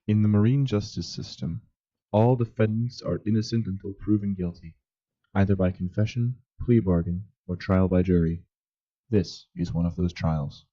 In the marine justice system, all defendants are innocent until proven guilty, either by confession, plea bargain, or trial by jury. This is one of those trials.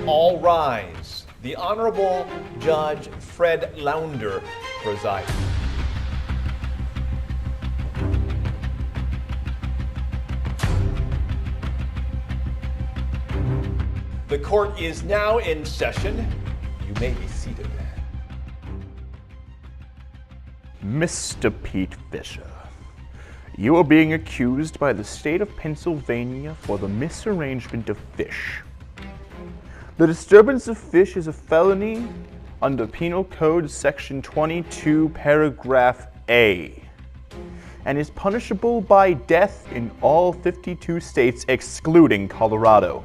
All rise. The Honorable Judge Fred Launder presiding. The court is now in session. You may be seated. Mr. Pete Fisher, you are being accused by the state of Pennsylvania for the misarrangement of fish. The disturbance of fish is a felony under Penal Code Section 22, Paragraph A, and is punishable by death in all 52 states excluding Colorado.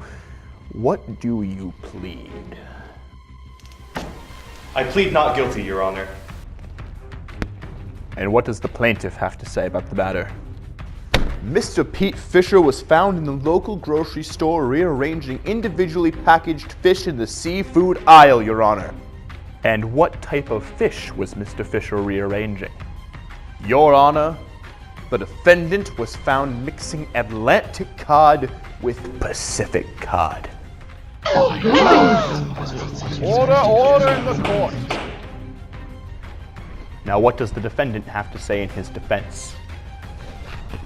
What do you plead? I plead not guilty, Your Honor. And what does the plaintiff have to say about the matter? Mr. Pete Fisher was found in the local grocery store rearranging individually packaged fish in the seafood aisle, Your Honor. And what type of fish was Mr. Fisher rearranging? Your Honor, the defendant was found mixing Atlantic cod with Pacific cod. Order in the court! Now what does the defendant have to say in his defense?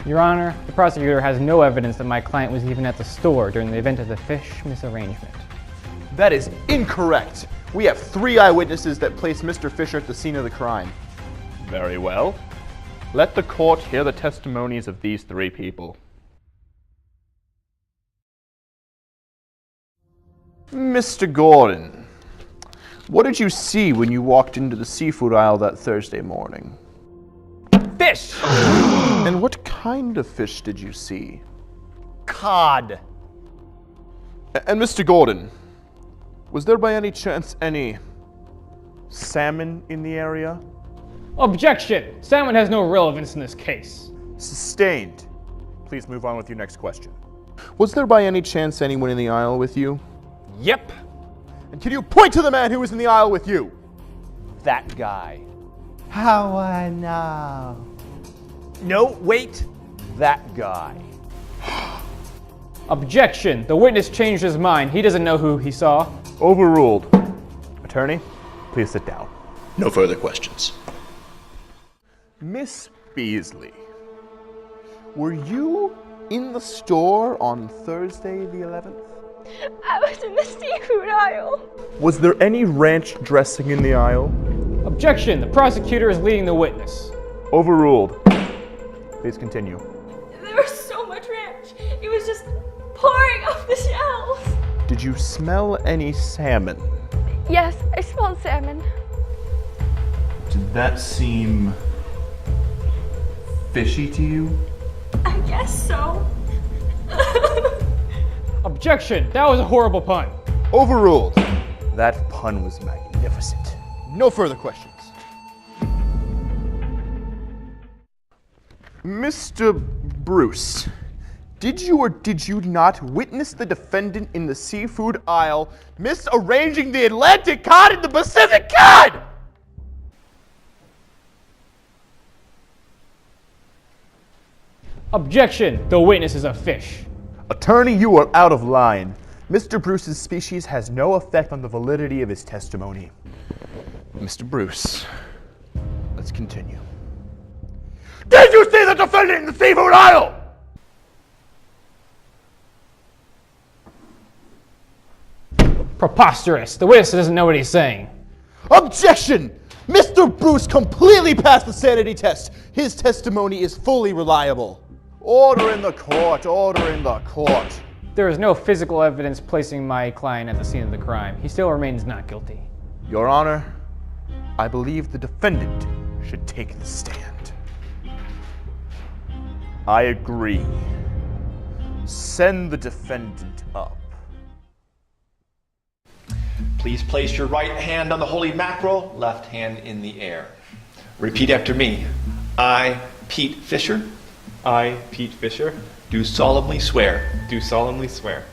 Your Honor, the prosecutor has no evidence that my client was even at the store during the event of the fish misarrangement. That is incorrect. We have 3 eyewitnesses that placed Mr. Fisher at the scene of the crime. Very well. Let the court hear the testimonies of these 3 people. Mr. Gordon, what did you see when you walked into the seafood aisle that Thursday morning? Fish! And what kind of fish did you see? Cod. And Mr. Gordon, was there by any chance any salmon in the area? Objection! Salmon has no relevance in this case. Sustained. Please move on with your next question. Was there by any chance anyone in the aisle with you? Yep. And can you point to the man who was in the aisle with you? That guy. How I know? No, wait. That guy. Objection! The witness changed his mind. He doesn't know who he saw. Overruled. Attorney, please sit down. No further questions. Miss Beasley, were you in the store on Thursday the 11th? I was in the seafood aisle. Was there any ranch dressing in the aisle? Objection! The prosecutor is leading the witness. Overruled. Please continue. There was so much ranch. It was just pouring off the shelves. Did you smell any salmon? Yes, I smelled salmon. Did that seem fishy to you? I guess so. Objection! That was a horrible pun. Overruled. That pun was magnificent. No further questions. Mr. Bruce, did you or did you not witness the defendant in the seafood aisle misarranging the Atlantic cod and the Pacific cod? Objection! The witness is a fish. Attorney, you are out of line. Mr. Bruce's species has no effect on the validity of his testimony. Mr. Bruce, let's continue. Did you see the defendant in the seafood aisle? Preposterous. The witness doesn't know what he's saying. Objection! Mr. Bruce completely passed the sanity test. His testimony is fully reliable. Order in the court! Order in the court! There is no physical evidence placing my client at the scene of the crime. He still remains not guilty. Your Honor, I believe the defendant should take the stand. I agree. Send the defendant up. Please place your right hand on the holy mackerel, left hand in the air. Repeat after me. I, Pete Fisher, I, Pete Fisher, do solemnly swear do solemnly swear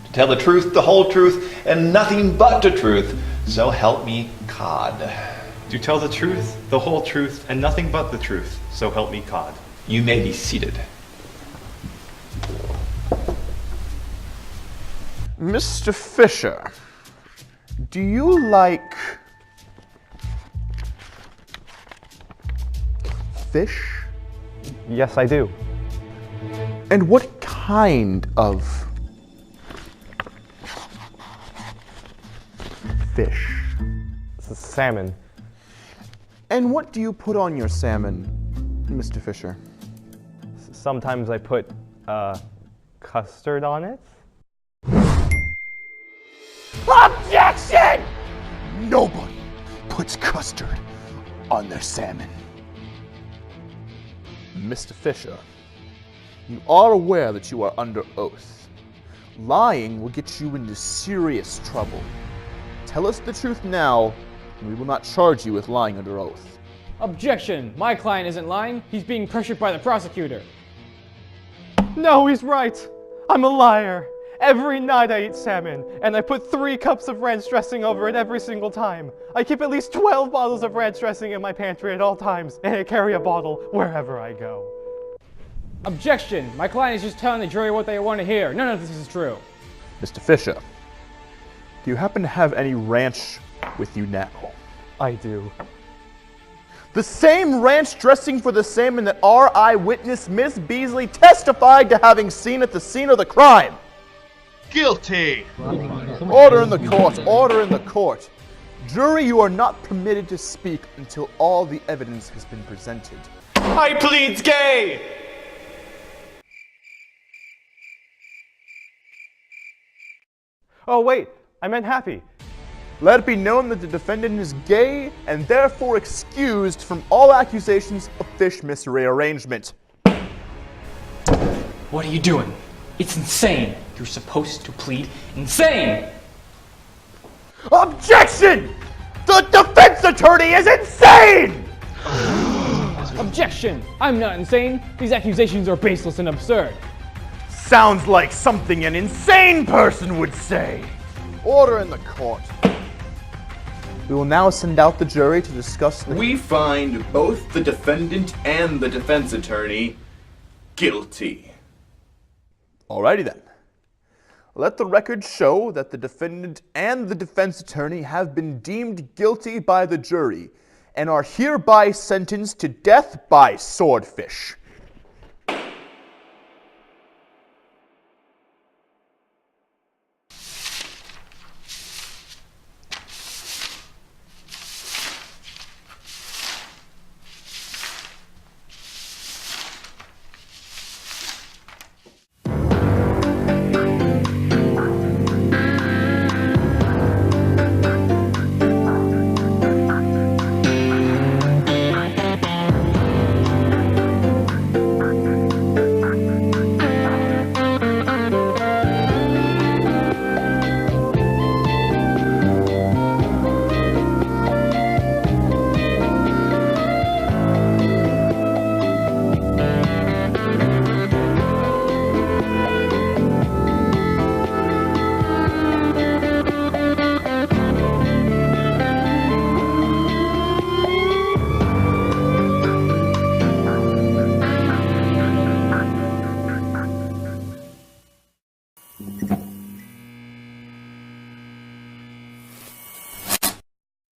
to tell the truth, the whole truth, and nothing but the truth, so help me Cod. to tell the truth, the whole truth, and nothing but the truth, so help me Cod. You may be seated. Mr. Fisher, do you like fish? Yes, I do. And what kind of fish? Salmon. And what do you put on your salmon, Mr. Fisher? Sometimes I put custard on it. Objection! Nobody puts custard on their salmon. Mr. Fisher, you are aware that you are under oath. Lying will get you into serious trouble. Tell us the truth now, and we will not charge you with lying under oath. Objection! My client isn't lying. He's being pressured by the prosecutor. No, he's right. I'm a liar. Every night I eat salmon, and I put 3 cups of ranch dressing over it every single time. I keep at least 12 bottles of ranch dressing in my pantry at all times, and I carry a bottle wherever I go. Objection! My client is just telling the jury what they want to hear. None of this is true. Mr. Fisher, do you happen to have any ranch with you now? I do. The same ranch dressing for the salmon that our eyewitness, Miss Beasley, testified to having seen at the scene of the crime. Guilty! Order in the court! Order in the court! Jury, you are not permitted to speak until all the evidence has been presented. I pleads gay! Oh, wait, I meant happy. Let it be known that the defendant is gay and therefore excused from all accusations of fish misrearrangement. What are you doing? It's insane. You're supposed to plead insane. Objection! The defense attorney is insane! Objection! I'm not insane. These accusations are baseless and absurd. Sounds like something an insane person would say. Order in the court. We will now send out the jury to discuss the... We find both the defendant and the defense attorney guilty. Alrighty then. Let the record show that the defendant and the defense attorney have been deemed guilty by the jury and are hereby sentenced to death by swordfish.